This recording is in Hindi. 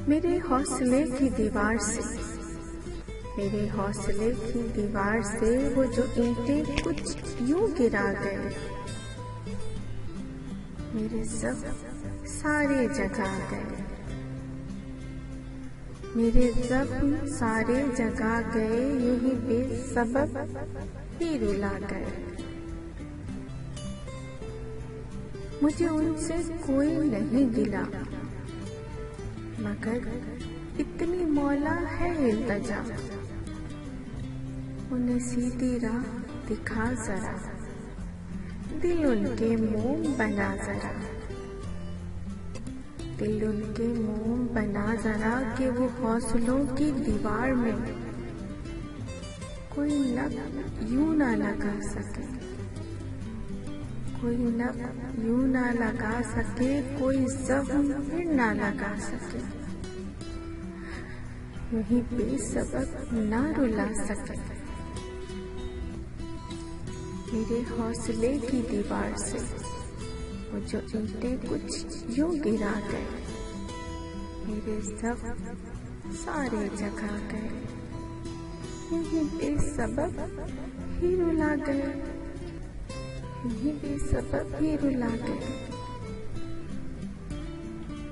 मेरे हौसले की दीवार से, मेरे हौसले की दीवार से वो जो ईंटें कुछ यूं गिरा गए, मेरे सब सारे जगा गए, मेरे जख्म सारे जगा गए, यूं ही बेसबब ही रुला गए। मुझे उनसे कोई नहीं गिला, मगर इतनी मौला है इल्तजा, उन्हें सीधी राह दिखा जरा, दिल उनके मोम बना जरा, दिल उनके मोम बना जरा, कि वो हौसलों की दीवार में कोई नक यूं ना लगा सके, कोई नक यूं ना लगा सके, कोई जख्म फिर ना लगा सके, वही बेसबब ना रुला सके। मेरे हौसले की दीवार से वो जो ईंटें कुछ यूं गिरा गए, मेरे जख्म सारे जगा गए, वही बेसबब ही रुला गए, वही बेसबब ही रुला गए।